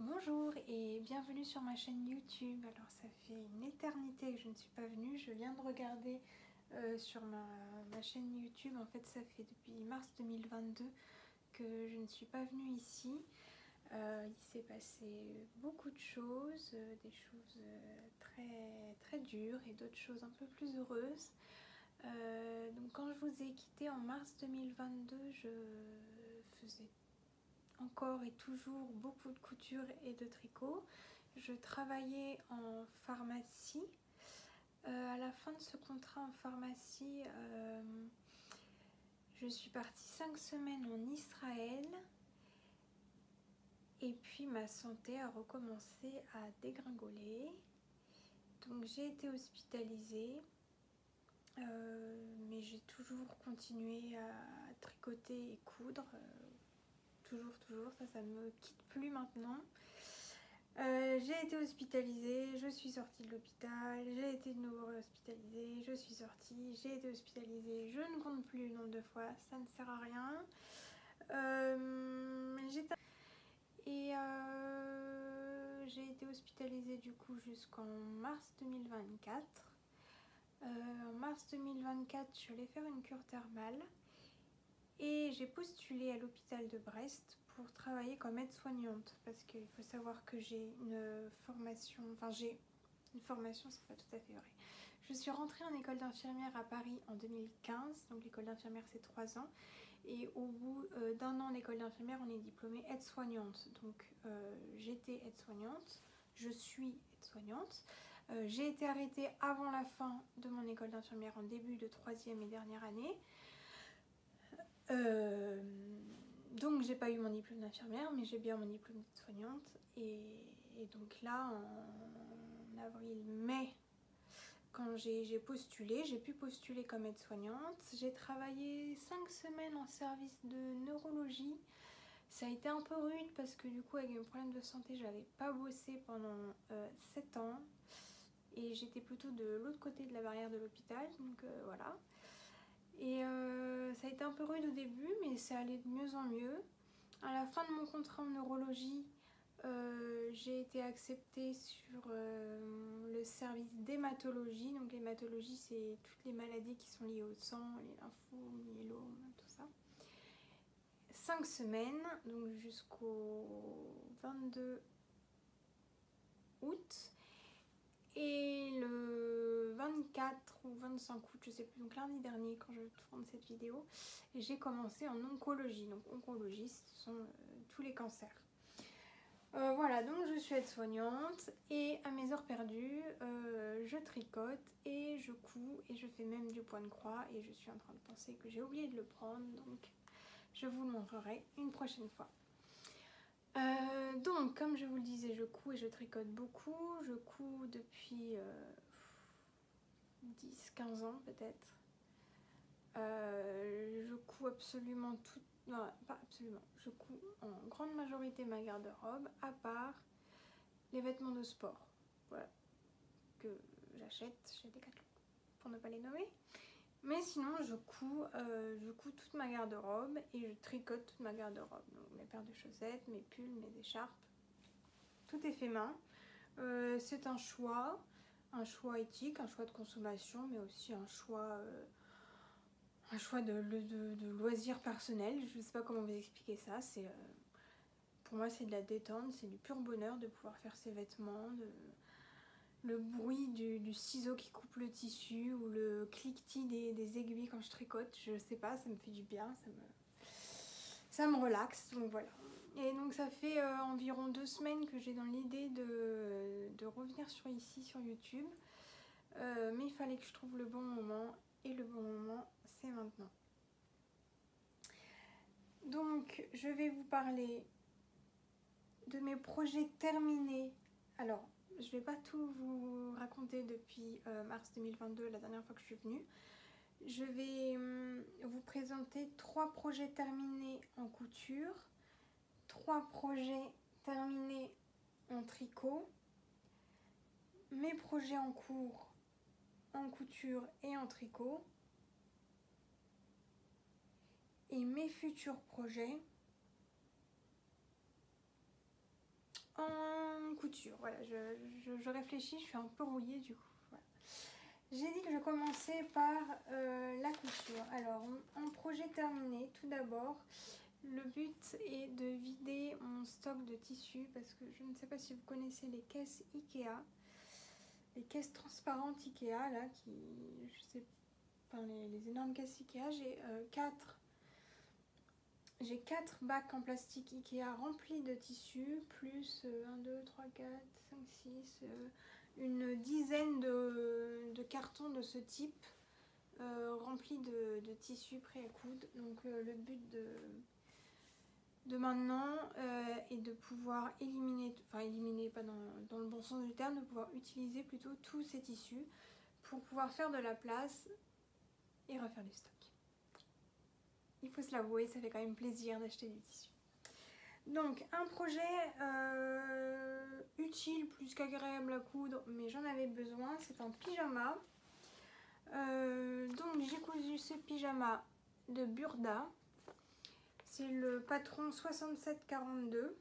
Bonjour et bienvenue sur ma chaîne YouTube. Alors ça fait une éternité que je ne suis pas venue. Je viens de regarder sur ma chaîne YouTube. En fait ça fait depuis mars 2022 que je ne suis pas venue ici. Il s'est passé beaucoup de choses, des choses très dures et d'autres choses un peu plus heureuses. Donc quand je vous ai quitté en mars 2022, je faisais encore et toujours beaucoup de couture et de tricot. Je travaillais en pharmacie. À la fin de ce contrat en pharmacie, je suis partie 5 semaines en Israël. Et puis ma santé a recommencé à dégringoler. Donc j'ai été hospitalisée. Mais j'ai toujours continué à tricoter et coudre. Toujours, ça ne me quitte plus maintenant. J'ai été hospitalisée, je suis sortie de l'hôpital, j'ai été de nouveau hospitalisée, je suis sortie, j'ai été hospitalisée, je ne compte plus le nombre de fois, ça ne sert à rien. J'ai été hospitalisée du coup jusqu'en mars 2024. En mars 2024, je suis allée faire une cure thermale et j'ai postulé à l'hôpital de Brest pour travailler comme aide-soignante parce qu'il faut savoir que j'ai une formation, c'est pas tout à fait vrai. Je suis rentrée en école d'infirmière à Paris en 2015, donc l'école d'infirmière c'est 3 ans, et au bout d'un an d'école d'infirmière on est diplômée aide-soignante. Donc j'étais aide-soignante, je suis aide-soignante. J'ai été arrêtée avant la fin de mon école d'infirmière en début de 3e et dernière année. Donc j'ai pas eu mon diplôme d'infirmière, mais j'ai bien mon diplôme d'aide-soignante. Et donc là, en avril-mai, quand j'ai postulé, j'ai pu postuler comme aide-soignante. J'ai travaillé 5 semaines en service de neurologie. Ça a été un peu rude parce que du coup, avec mes problèmes de santé, j'avais pas bossé pendant 7 ans. Et j'étais plutôt de l'autre côté de la barrière de l'hôpital, donc voilà. Et ça a été un peu rude au début, mais ça allait de mieux en mieux. À la fin de mon contrat en neurologie, j'ai été acceptée sur le service d'hématologie. Donc l'hématologie, c'est toutes les maladies qui sont liées au sang, les lymphos, myélomes, tout ça. 5 semaines, donc jusqu'au 22 août. Et le 24 ou 25 août, je sais plus, donc lundi dernier quand je tourne cette vidéo, j'ai commencé en oncologie. Donc oncologie, ce sont tous les cancers. Voilà, donc je suis aide-soignante et à mes heures perdues, je tricote et je couds et je fais même du point de croix et je suis en train de penser que j'ai oublié de le prendre, donc je vous le montrerai une prochaine fois. Donc, comme je vous le disais, je couds et je tricote beaucoup. Je couds depuis 10-15 ans peut-être. Je couds absolument tout. Non, pas absolument. Je couds en grande majorité ma garde-robe, à part les vêtements de sport. Voilà. Que j'achète chez Decathlon, pour ne pas les nommer. Mais sinon, je couds toute ma garde-robe et je tricote toute ma garde-robe. Donc mes paires de chaussettes, mes pulls, mes écharpes. Tout est fait main. C'est un choix éthique, un choix de consommation, mais aussi un choix de loisir personnel. Je ne sais pas comment vous expliquer ça. Pour moi, c'est de la détente, c'est du pur bonheur de pouvoir faire ses vêtements, le bruit du ciseau qui coupe le tissu ou le cliquetis des aiguilles quand je tricote. Je sais pas, ça me fait du bien, ça me relaxe. Donc voilà. Et donc ça fait environ 2 semaines que j'ai dans l'idée de revenir sur YouTube. Mais il fallait que je trouve le bon moment. Et le bon moment, c'est maintenant. Donc je vais vous parler de mes projets terminés. Alors, je ne vais pas tout vous raconter depuis mars 2022, la dernière fois que je suis venue. Je vais vous présenter 3 projets terminés en couture, 3 projets terminés en tricot, mes projets en cours en couture et en tricot, et mes futurs projets en couture. Voilà, je réfléchis, je suis un peu rouillée du coup. Voilà. J'ai dit que je commençais par la couture. Alors, en projet terminé, tout d'abord, le but est de vider mon stock de tissus parce que je ne sais pas si vous connaissez les caisses Ikea, les caisses transparentes Ikea, là, qui, je sais, enfin, les énormes caisses Ikea. J'ai 4 bacs en plastique Ikea remplis de tissus, plus 1, 2, 3, 4, 5, 6, une dizaine de cartons de ce type remplis de tissus prêts à coudre. Donc le but de maintenant est de pouvoir éliminer, enfin éliminer pas dans le bon sens du terme, de pouvoir utiliser plutôt tous ces tissus pour pouvoir faire de la place et refaire du stock. Il faut se l'avouer, ça fait quand même plaisir d'acheter du tissu. Donc un projet utile plus qu'agréable à coudre, mais j'en avais besoin, c'est un pyjama. Donc j'ai cousu ce pyjama de Burda. C'est le patron 6742.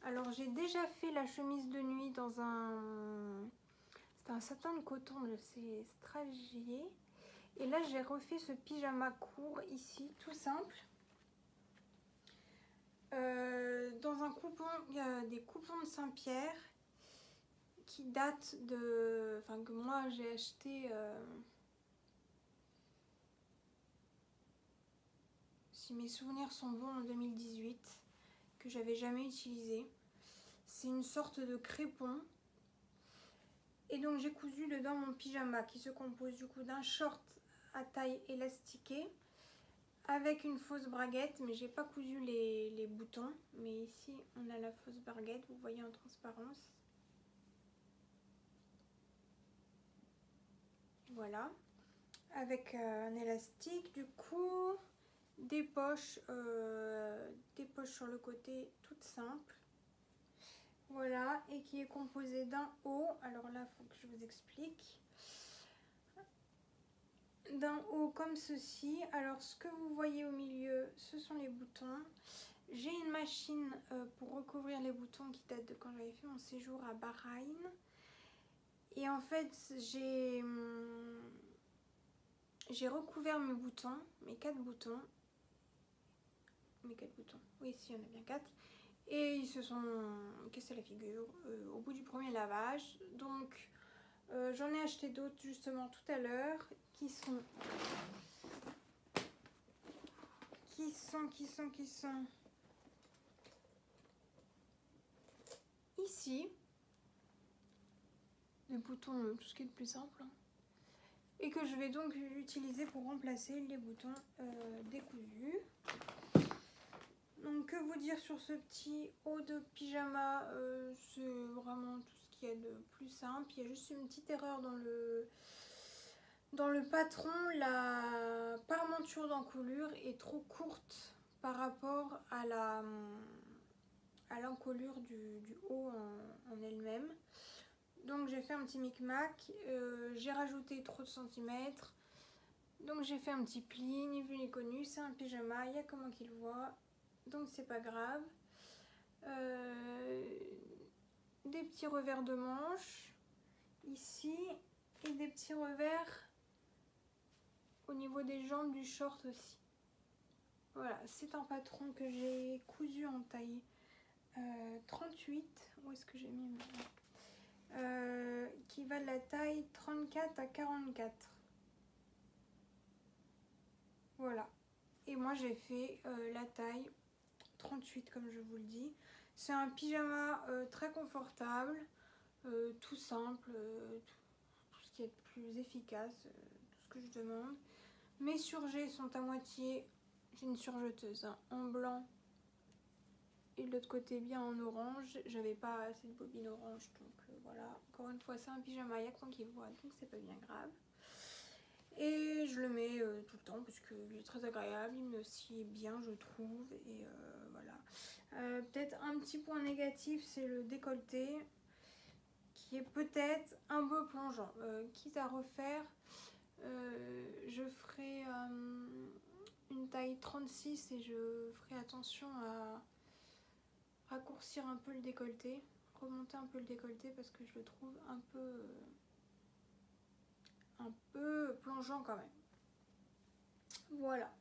Alors j'ai déjà fait la chemise de nuit dans c'était un satin de coton de chez Stragier. Et là, j'ai refait ce pyjama court ici, tout simple. Dans un coupon, il y a des coupons de Saint-Pierre qui datent de... Enfin, que moi, j'ai acheté... si mes souvenirs sont bons, en 2018, que j'avais jamais utilisé. C'est une sorte de crépon. Et donc, j'ai cousu dedans mon pyjama qui se compose du coup d'un short à taille élastiquée avec une fausse braguette, mais j'ai pas cousu les boutons. Mais ici on a la fausse braguette, vous voyez en transparence. Voilà, avec un élastique du coup, des poches sur le côté toutes simples. Voilà, et qui est composé d'un haut. Alors là, il faut que je vous explique. D'un haut comme ceci. Alors ce que vous voyez au milieu, ce sont les boutons. J'ai une machine pour recouvrir les boutons qui date de quand j'avais fait mon séjour à Bahreïn. Et en fait, j'ai recouvert mes boutons, mes 4 boutons. Oui, si, il y en a bien 4. Et ils se sont cassés la figure au bout du premier lavage. Donc j'en ai acheté d'autres justement tout à l'heure qui sont ici. Les boutons, tout ce qui est de plus simple. Et que je vais donc utiliser pour remplacer les boutons décousus. Donc que vous dire sur ce petit haut de pyjama, c'est vraiment tout ce qu'il y a de plus simple. Il y a juste une petite erreur dans le patron, la parmenture d'encolure est trop courte par rapport à l'encolure du haut en elle-même. Donc j'ai fait un petit micmac, j'ai rajouté trop de centimètres. Donc j'ai fait un petit pli, ni vu ni connu, c'est un pyjama, il y a comment qu'il voit. Donc c'est pas grave. Des petits revers de manche ici et des petits revers au niveau des jambes du short aussi. Voilà, c'est un patron que j'ai cousu en taille 38. Où est-ce que j'ai mis qui va de la taille 34 à 44. Voilà. Et moi j'ai fait la taille 38 comme je vous le dis. C'est un pyjama très confortable, tout simple, tout ce qui est plus efficace, tout ce que je demande. Mes surjets sont à moitié, j'ai une surjeteuse hein, en blanc et de l'autre côté bien en orange. J'avais pas assez de bobine orange donc voilà. Encore une fois c'est un pyjama, il y a qu'on qui voit donc c'est pas bien grave. Et je le mets tout le temps parce qu'il est très agréable, il me sied bien je trouve et voilà. Peut-être un petit point négatif, c'est le décolleté qui est peut-être un peu plongeant. Quitte à refaire, je ferai une taille 36 et je ferai attention à raccourcir un peu le décolleté, remonter un peu le décolleté parce que je le trouve un peu plongeant quand même. Voilà.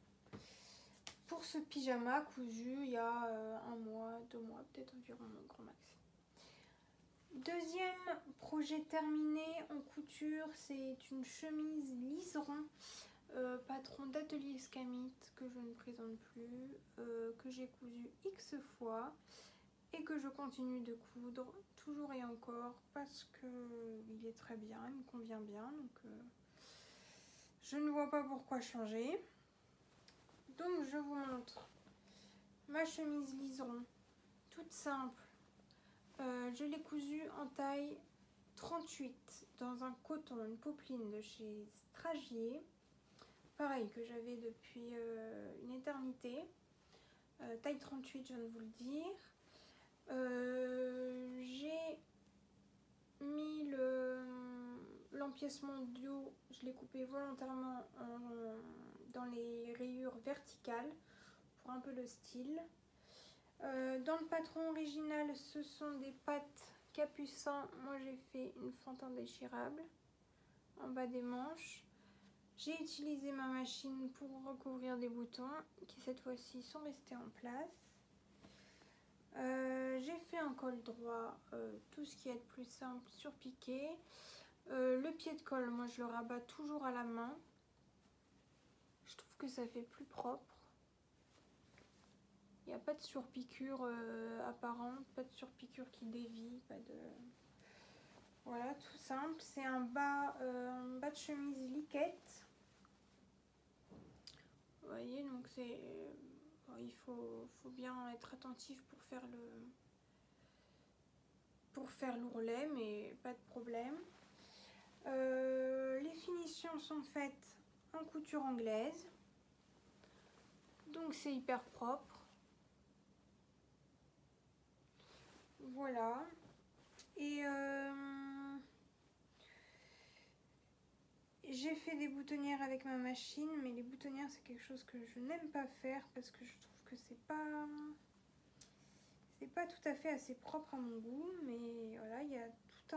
Pour ce pyjama cousu il y a 1 mois, 2 mois, peut-être environ mon grand max. Deuxième projet terminé en couture, c'est une chemise liseron, patron d'Atelier Escamite, que je ne présente plus, que j'ai cousu X fois et que je continue de coudre toujours et encore parce que il est très bien, il me convient bien, donc je ne vois pas pourquoi changer. Donc je vous montre ma chemise liseron, toute simple. Je l'ai cousue en taille 38 dans un coton, une popeline de chez Stragier. Pareil que j'avais depuis une éternité. Taille 38, je viens de vous le dire. J'ai mis l'empiècement du haut, je l'ai coupé volontairement dans les rayures verticales pour un peu le style. Dans le patron original, ce sont des pattes capucin. Moi j'ai fait une fente indéchirable en bas des manches. J'ai utilisé ma machine pour recouvrir des boutons qui cette fois-ci sont restés en place. J'ai fait un col droit, tout ce qui est de plus simple sur piqué. Le pied de colle, moi je le rabats toujours à la main. Je trouve que ça fait plus propre. Il n'y a pas de surpiqûre apparente, pas de surpiqûre qui dévie, pas de... Voilà, tout simple. C'est un bas de chemise liquette. Vous voyez, donc c'est... il faut bien être attentif pour faire l'ourlet, mais pas de problème. Les finitions sont faites en couture anglaise. Donc c'est hyper propre. Voilà. Et j'ai fait des boutonnières avec ma machine, mais les boutonnières c'est quelque chose que je n'aime pas faire parce que je trouve que c'est pas tout à fait assez propre à mon goût. Mais voilà, il y a tout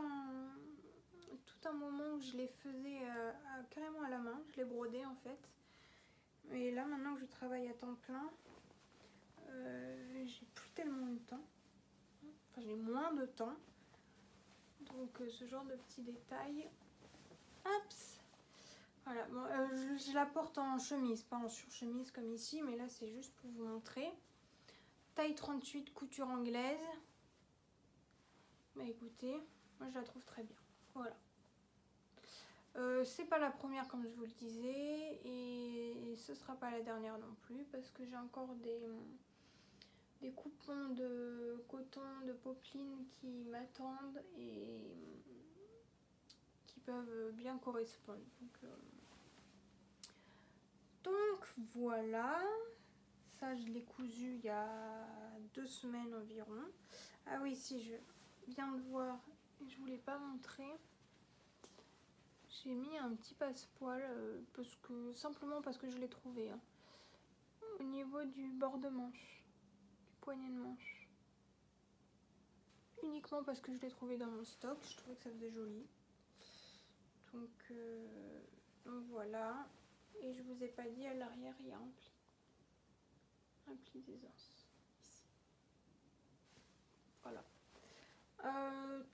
un moment où je les faisais carrément à la main, je les brodais en fait. Et là maintenant que je travaille à temps plein, j'ai plus tellement le temps. Enfin, j'ai moins de temps. Donc ce genre de petits détails. Hop. Voilà, bon, je la porte en chemise, pas en surchemise comme ici, mais là c'est juste pour vous montrer. Taille 38, couture anglaise. Bah écoutez, moi je la trouve très bien. Voilà. C'est pas la première comme je vous le disais, et ce sera pas la dernière non plus, parce que j'ai encore des coupons de coton, de popeline qui m'attendent et qui peuvent bien correspondre. Donc voilà, ça je l'ai cousu il y a 2 semaines environ. Ah oui, si je viens de voir, je vous l'ai pas montré, j'ai mis un petit passepoil simplement parce que je l'ai trouvé au niveau du bord de manche, du poignet de manche, uniquement parce que je l'ai trouvé dans mon stock. Je trouvais que ça faisait joli, donc voilà. Et je vous ai pas dit, à l'arrière il y a un pli des anses ici. Voilà.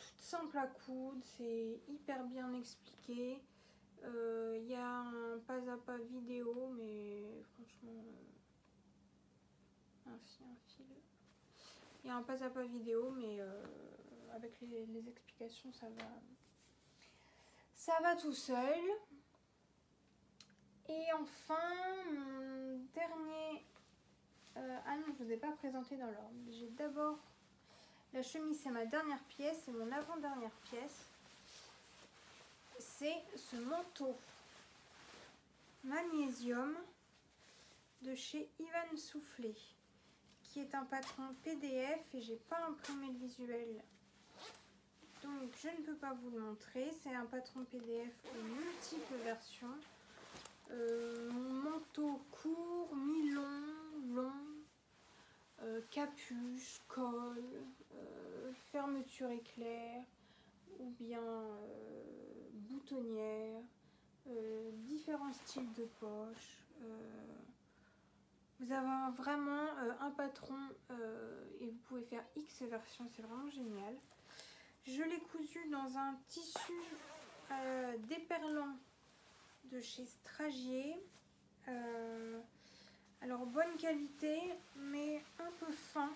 Toute simple à coudre, c'est hyper bien expliqué. Il y a un pas à pas vidéo, mais franchement, un fil. Il y a un pas à pas vidéo, mais avec les explications, ça va tout seul. Et enfin, mon dernier... ah non, je ne vous ai pas présenté dans l'ordre. J'ai d'abord la chemise, c'est ma dernière pièce, et mon avant-dernière pièce, c'est ce manteau magnésium de chez Ivan Soufflé, qui est un patron PDF, et j'ai pas imprimé le visuel, donc je ne peux pas vous le montrer. C'est un patron PDF aux multiples versions. Mon manteau court, mi-long, long, capuche, col, fermeture éclair ou bien boutonnière, différents styles de poches. Vous avez vraiment un patron et vous pouvez faire X versions, c'est vraiment génial. Je l'ai cousu dans un tissu déperlant de chez Stragier. Alors bonne qualité mais un peu fin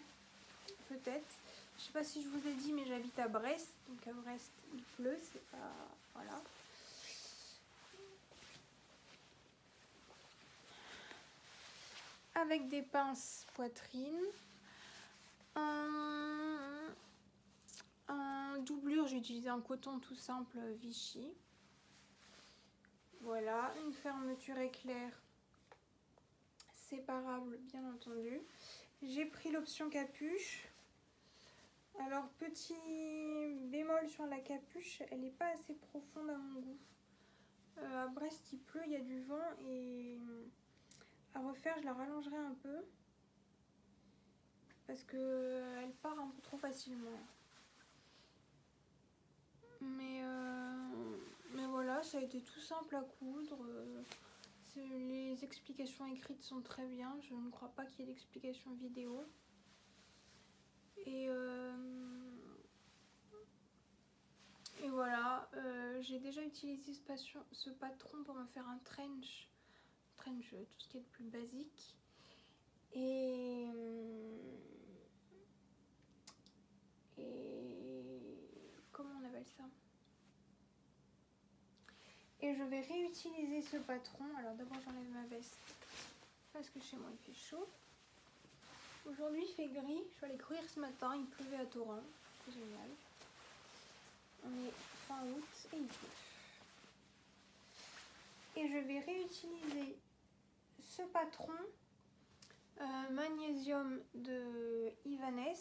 peut-être. Je sais pas si je vous ai dit mais j'habite à Brest, donc à Brest il pleut, c'est pas... voilà. Avec des pinces poitrine. En doublure, j'ai utilisé un coton tout simple Vichy. Voilà, une fermeture éclair séparable bien entendu. J'ai pris l'option capuche. Alors petit bémol sur la capuche, elle n'est pas assez profonde à mon goût. À Brest il pleut, il y a du vent et à refaire je la rallongerai un peu parce que elle part un peu trop facilement. Mais voilà, ça a été tout simple à coudre. Les explications écrites sont très bien. Je ne crois pas qu'il y ait d'explications vidéo. Et voilà, j'ai déjà utilisé ce patron pour me faire un trench, tout ce qui est de plus basique. Et comment on appelle ça? Et je vais réutiliser ce patron. Alors d'abord j'enlève ma veste parce que chez moi il fait chaud. Aujourd'hui il fait gris. Je suis allée courir ce matin, il pleuvait à torrent. C'est génial. On est fin août et il pleut. Et je vais réutiliser ce patron magnésium de Ibanez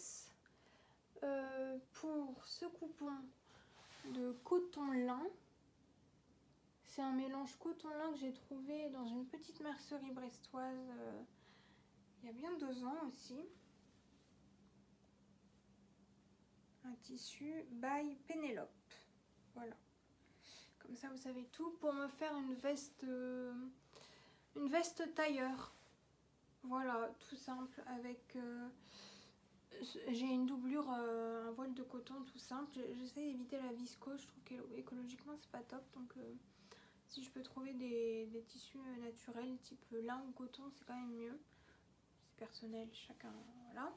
pour ce coupon de coton lin. C'est un mélange coton-lin que j'ai trouvé dans une petite mercerie brestoise il y a bien 2 ans aussi. Un tissu by Pénélope. Voilà. Comme ça vous savez tout. Pour me faire une veste tailleur. Voilà, tout simple. Avec j'ai une doublure, un voile de coton tout simple. J'essaie d'éviter la viscose. Je trouve qu'écologiquement c'est pas top. Donc si je peux trouver des tissus naturels type lin ou coton, c'est quand même mieux. C'est personnel, chacun, voilà.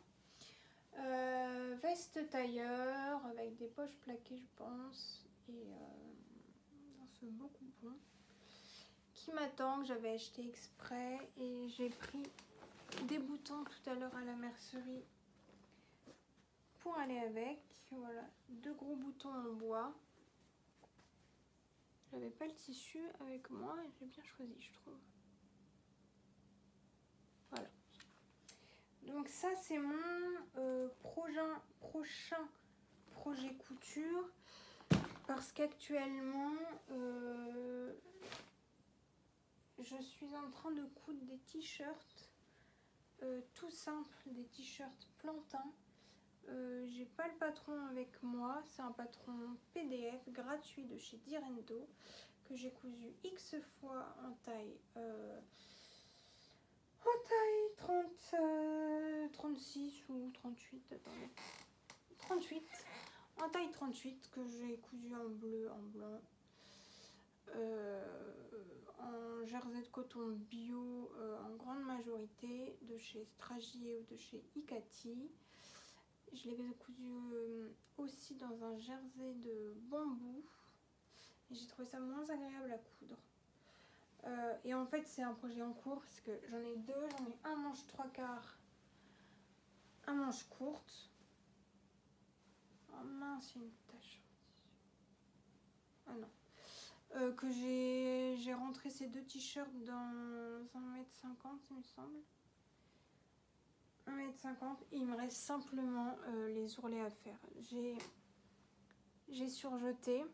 Veste tailleur avec des poches plaquées, je pense. Et dans ce beau coupon qui m'attend, que j'avais acheté exprès. Et j'ai pris des boutons tout à l'heure à la mercerie pour aller avec. Voilà, 2 gros boutons en bois. J'avais pas le tissu avec moi et j'ai bien choisi, je trouve. Voilà. Donc ça c'est mon prochain projet couture parce qu'actuellement je suis en train de coudre des t-shirts tout simples, des t-shirts plantins. J'ai pas le patron avec moi, c'est un patron PDF gratuit de chez Direndo que j'ai cousu X fois en taille 36 ou 38, attendez, 38, en taille 38 que j'ai cousu en bleu, en blanc, en jersey de coton bio en grande majorité de chez Stragier ou de chez Ikati. Je l'ai cousu aussi dans un jersey de bambou et j'ai trouvé ça moins agréable à coudre. Et en fait c'est un projet en cours parce que j'en ai 2, j'en ai un manche 3/4, un manche courte. Oh mince, il y a une tache. Ah non. Que j'ai rentré ces 2 t-shirts dans 1,50 m il me semble. 1,50 m et il me reste simplement les ourlets à faire. J'ai surjeté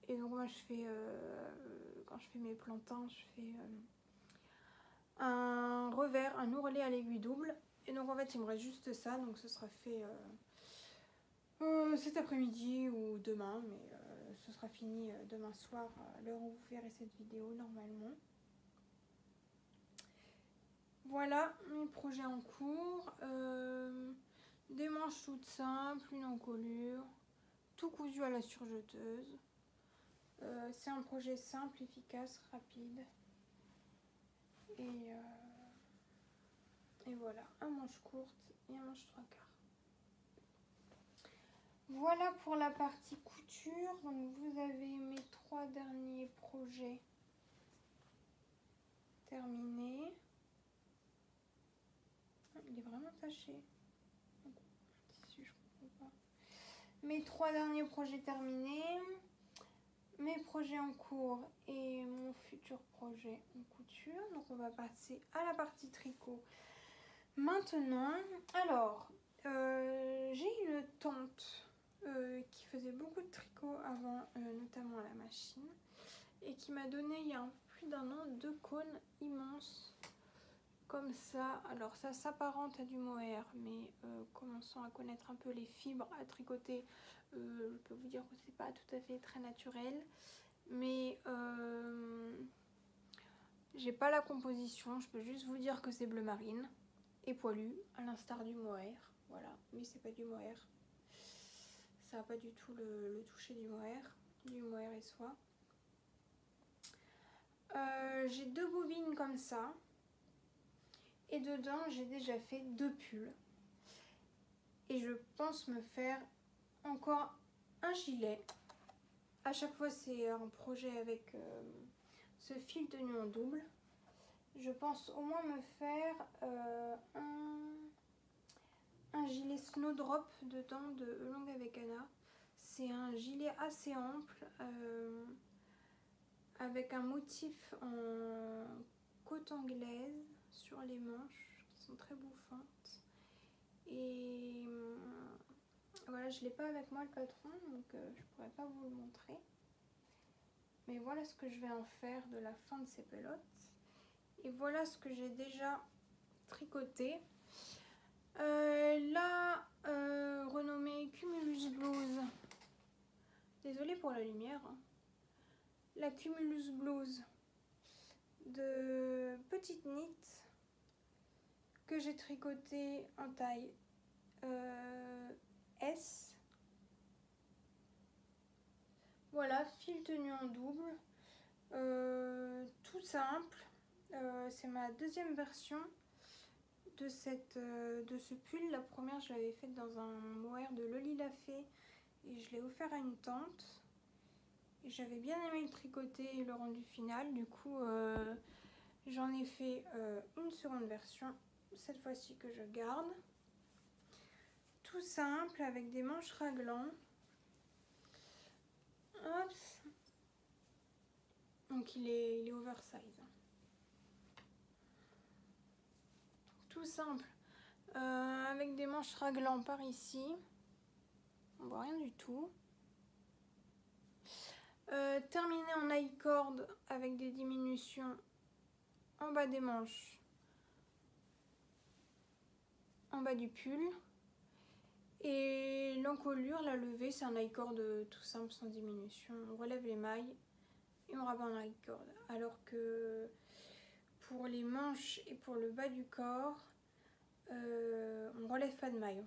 et donc moi je fais quand je fais mes plantins je fais un revers, un ourlet à l'aiguille double Et donc en fait il me reste juste ça, donc ce sera fait cet après-midi ou demain, mais ce sera fini demain soir à l'heure où vous verrez cette vidéo normalement. Voilà mes projets en cours. Des manches toutes simples, une encolure, tout cousu à la surjeteuse. C'est un projet simple, efficace, rapide. Et voilà, un manche courte et un manche 3/4. Voilà pour la partie couture. Donc vous avez mes 3 derniers projets terminés. Il est vraiment taché. Tissu, je comprends pas. Mes 3 derniers projets terminés. Mes projets en cours et mon futur projet en couture. Donc on va passer à la partie tricot maintenant. Alors j'ai une tante qui faisait beaucoup de tricot avant, notamment à la machine, et qui m'a donné il y a plus d'1 an 2 cônes immenses comme ça. Alors ça s'apparente à du mohair, mais commençant à connaître un peu les fibres à tricoter, je peux vous dire que c'est pas tout à fait très naturel, mais j'ai pas la composition. Je peux juste vous dire que c'est bleu marine et poilu, à l'instar du mohair. Voilà, mais c'est pas du mohair. Ça n'a pas du tout le toucher du mohair et soie. J'ai 2 bobines comme ça. Et dedans, j'ai déjà fait 2 pulls. Et je pense me faire encore un gilet. À chaque fois, c'est un projet avec ce fil tenu en double. Je pense au moins me faire un gilet Snowdrop dedans de Elong avec Anna. C'est un gilet assez ample avec un motif en côte anglaise sur les manches qui sont très bouffantes. Et voilà, je ne l'ai pas avec moi le patron, donc je pourrais pas vous le montrer. Mais voilà ce que je vais en faire de la fin de ces pelotes. Et voilà ce que j'ai déjà tricoté. La renommée Cumulus Blouse. Désolée pour la lumière. La Cumulus Blouse de Petite Knit que j'ai tricoté en taille S. Voilà, fil tenu en double, tout simple. C'est ma deuxième version de ce pull. La première, je l'avais faite dans un mohair de Loli Lafay et je l'ai offert à une tante. Et j'avais bien aimé le tricoter et le rendu final. Du coup, j'en ai fait une seconde version, cette fois-ci que je garde. Tout simple, avec des manches raglans. Hop. Donc il est oversize. Tout simple, avec des manches raglans par ici. On voit rien du tout. Terminé en high cord avec des diminutions en bas des manches, en bas du pull. Et l'encolure, la levée, c'est un high cord tout simple, sans diminution. On relève les mailles et on rabat un high cord. Alors que pour les manches et pour le bas du corps, on relève pas de mailles. On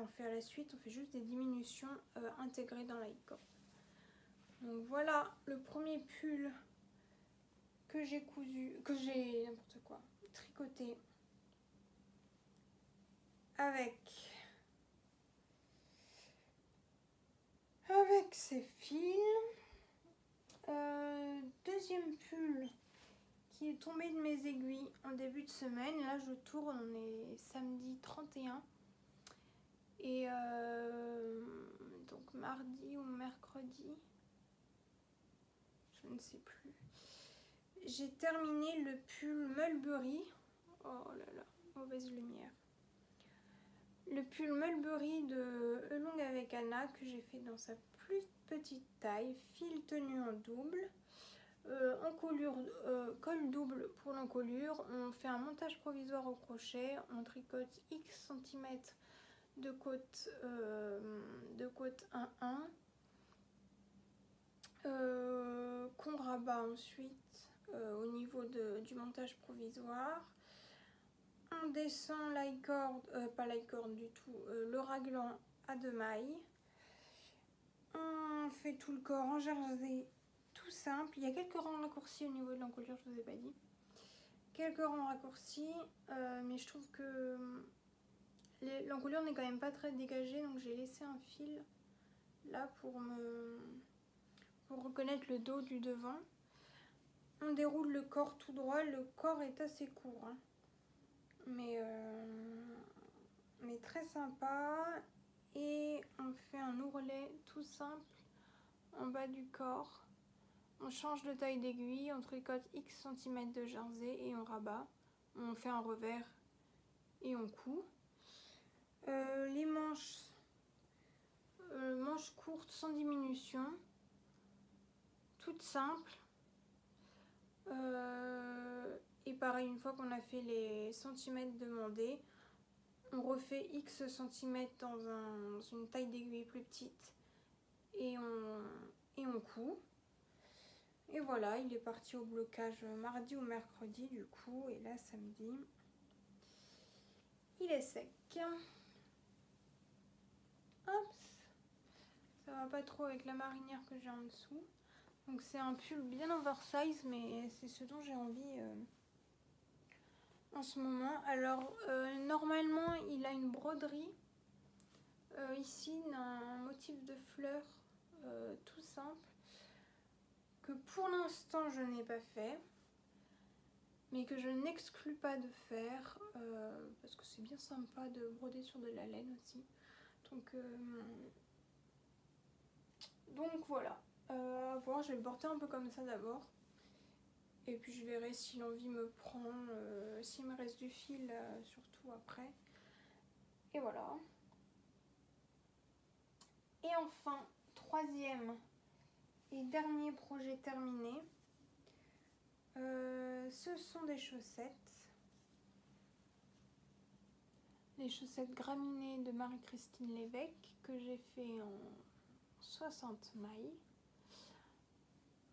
fait à la suite, on fait juste des diminutions intégrées dans la high cord. Donc voilà le premier pull que j'ai tricoté avec ces fils. Deuxième pull qui est tombé de mes aiguilles en début de semaine. Là je tourne, on est samedi 31. Et donc mardi ou mercredi, je ne sais plus, j'ai terminé le pull Mulberry. Oh là là, mauvaise lumière. Le pull Mulberry de Elong avec Anna que j'ai fait dans sa plus petite taille, fil tenu en double. Encolure, col double pour l'encolure. On fait un montage provisoire au crochet. On tricote X centimètres de côte 1-1. Qu'on rabat ensuite au niveau du montage provisoire. On descend pas l'ail-corde du tout, le raglan à 2 mailles. On fait tout le corps en jersey tout simple. Il y a quelques rangs raccourcis au niveau de l'encolure, je vous ai pas dit. Quelques rangs raccourcis, mais je trouve que l'encolure n'est quand même pas très dégagée, donc j'ai laissé un fil là pour reconnaître le dos du devant. On déroule le corps tout droit. Le corps est assez court, hein, mais très sympa. Et on fait un ourlet tout simple en bas du corps. On change de taille d'aiguille, on tricote X centimètres de jersey et on rabat. On fait un revers et on coud. Les manches courtes sans diminution, toutes simples. Et pareil, une fois qu'on a fait les centimètres demandés, on refait X centimètres dans une taille d'aiguille plus petite et on coud. Et voilà, il est parti au blocage mardi ou mercredi du coup, et là samedi, il est sec. Hop, ça va pas trop avec la marinière que j'ai en dessous. Donc c'est un pull bien oversize, mais c'est ce dont j'ai envie en ce moment. Alors normalement il a une broderie ici d'un motif de fleurs tout simple, que pour l'instant je n'ai pas fait, mais que je n'exclus pas de faire parce que c'est bien sympa de broder sur de la laine aussi. Donc voilà, à voir, je vais le porter un peu comme ça d'abord, et puis je verrai si l'envie me prend, s'il me reste du fil surtout après. Et voilà. Et enfin, troisième et dernier projet terminé, ce sont des chaussettes. Les chaussettes graminées de Marie-Christine Lévesque que j'ai fait en 60 mailles.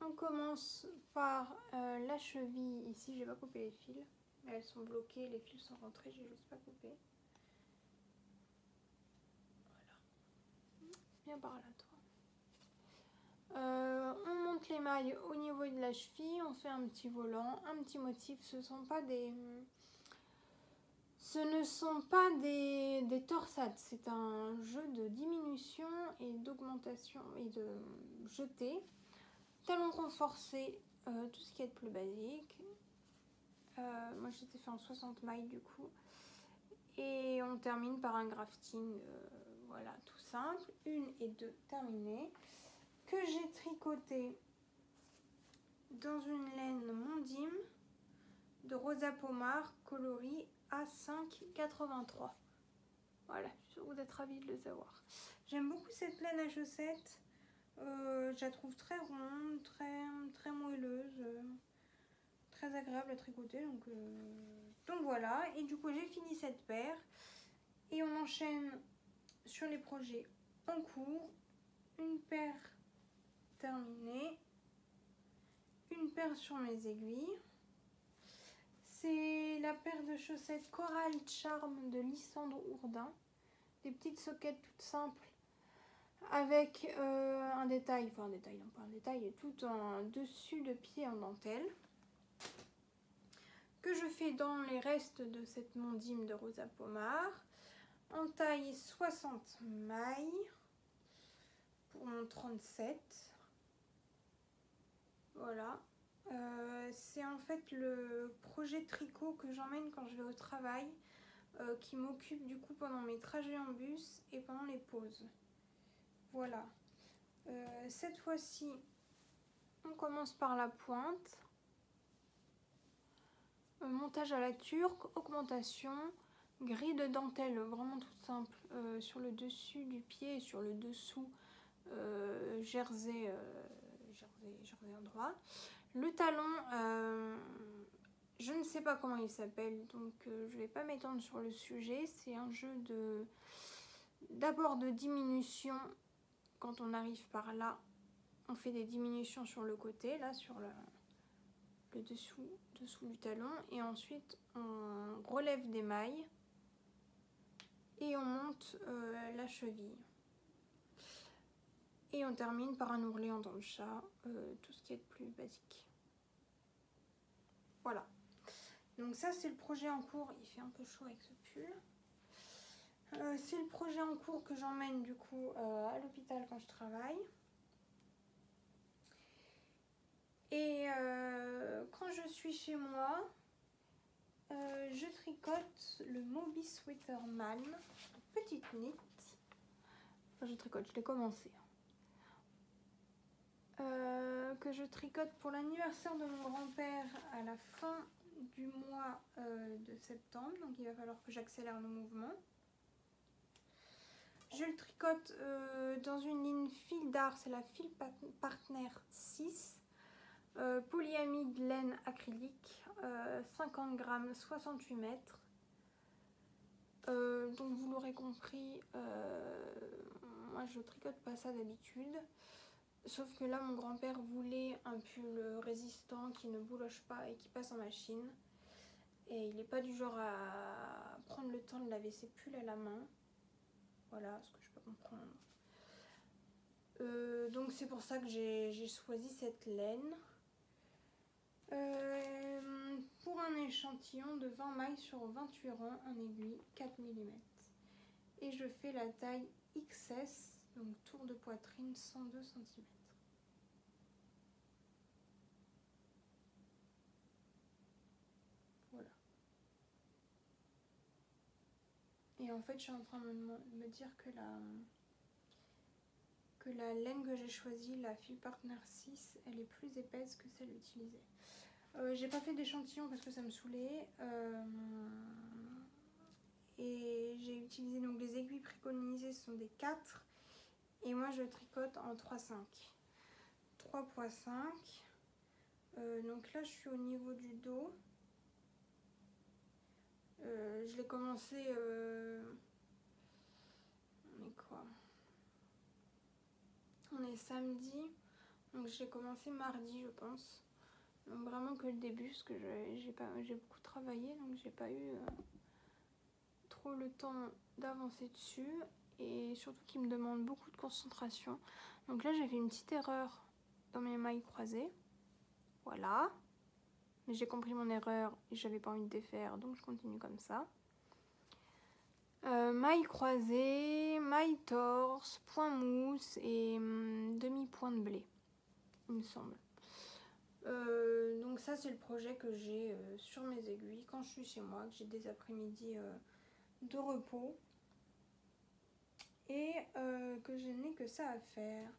On commence par la cheville. Ici, j'ai pas coupé les fils, mais elles sont bloquées, les fils sont rentrés, j'ai juste pas coupé. Voilà. Viens par là, toi. On monte les mailles au niveau de la cheville, on fait un petit volant, un petit motif. Ce ne sont pas des torsades, c'est un jeu de diminution et d'augmentation et de jeté. Talons renforcés, tout ce qui est de plus basique. Moi j'étais fait en 60 mailles du coup. Et on termine par un grafting, voilà, tout simple. 1 et 2 terminées. Que j'ai tricoté dans une laine Mondim de Rosa Pomar coloris A5,83. Voilà, je suis sûre que vous êtes ravis de le savoir. J'aime beaucoup cette laine à chaussettes. Je la trouve très ronde, très moelleuse, très agréable à tricoter. Donc voilà, et du coup j'ai fini cette paire. Et on enchaîne sur les projets en cours. Une paire terminée, une paire sur mes aiguilles. C'est la paire de chaussettes Coral Charm de Lysandre Ourdin. Des petites soquettes toutes simples avec un détail, enfin un détail, non pas un détail, tout en dessus de pied en dentelle. Que je fais dans les restes de cette Mondim de Rosa Pomar. En taille 60 mailles pour mon 37. Voilà. C'est en fait le projet tricot que j'emmène quand je vais au travail, qui m'occupe du coup pendant mes trajets en bus et pendant les pauses. Voilà. Cette fois-ci, on commence par la pointe. Montage à la turque, augmentation, grille de dentelle vraiment toute simple sur le dessus du pied et sur le dessous jersey endroit. Le talon, je ne sais pas comment il s'appelle, donc je vais pas m'étendre sur le sujet. C'est un jeu d'abord de diminution. Quand on arrive par là, on fait des diminutions sur le côté, là sur le dessous du talon, et ensuite on relève des mailles et on monte la cheville. Et on termine par un ourlet en dents de chat, tout ce qui est de plus basique. Voilà. Donc ça c'est le projet en cours. Il fait un peu chaud avec ce pull. C'est le projet en cours que j'emmène du coup à l'hôpital quand je travaille. Et quand je suis chez moi, je tricote le Moby Sweater Man, petite knit. Enfin, je tricote, je l'ai commencé. Que je tricote pour l'anniversaire de mon grand-père à la fin du mois de septembre. Donc il va falloir que j'accélère le mouvement. Je le tricote dans une ligne fil d'art, c'est la Fil Partner 6. Polyamide laine acrylique, 50 grammes, 68 mètres. Donc vous l'aurez compris, moi je tricote pas ça d'habitude. Sauf que là mon grand-père voulait un pull résistant qui ne bouloche pas et qui passe en machine. Et il n'est pas du genre à prendre le temps de laver ses pulls à la main. Voilà ce que je peux comprendre. Donc c'est pour ça que j'ai choisi cette laine. Pour un échantillon de 20 mailles sur 28 rangs en aiguille 4 mm. Et je fais la taille XS, donc tour de poitrine 102 cm. Voilà. Et en fait, je suis en train de me dire que la laine que j'ai choisie, la Fil Partner 6, elle est plus épaisse que celle utilisée. J'ai pas fait d'échantillon parce que ça me saoulait. Et j'ai utilisé donc les aiguilles préconisées, ce sont des 4. Et moi je tricote en 3,5. 3,5. Donc là je suis au niveau du dos. Je l'ai commencé... on est quoi? On est samedi. Donc j'ai commencé mardi je pense. Donc vraiment que le début parce que j'ai beaucoup travaillé. Donc j'ai pas eu trop le temps d'avancer dessus. Et surtout qu'il me demande beaucoup de concentration. Donc là j'ai fait une petite erreur dans mes mailles croisées. Voilà. Mais j'ai compris mon erreur et j'avais pas envie de défaire, donc je continue comme ça. Mailles croisées, mailles torse, point mousse et demi-point de blé, il me semble. Donc ça c'est le projet que j'ai sur mes aiguilles quand je suis chez moi, que j'ai des après-midi de repos. Et que je n'ai que ça à faire.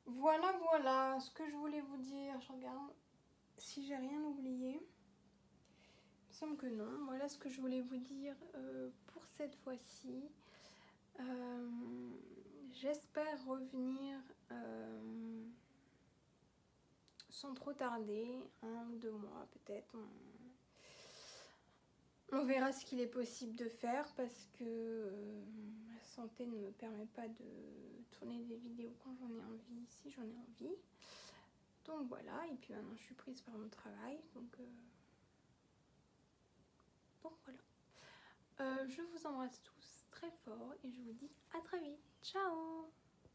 Voilà, voilà ce que je voulais vous dire. Je regarde si j'ai rien oublié. Il me semble que non. Voilà ce que je voulais vous dire pour cette fois-ci. J'espère revenir sans trop tarder, 1 ou 2 mois peut-être. On verra ce qu'il est possible de faire parce que ma santé ne me permet pas de tourner des vidéos quand j'en ai envie, si j'en ai envie. Donc voilà, et puis maintenant je suis prise par mon travail, donc voilà. Je vous embrasse tous très fort et je vous dis à très vite. Ciao!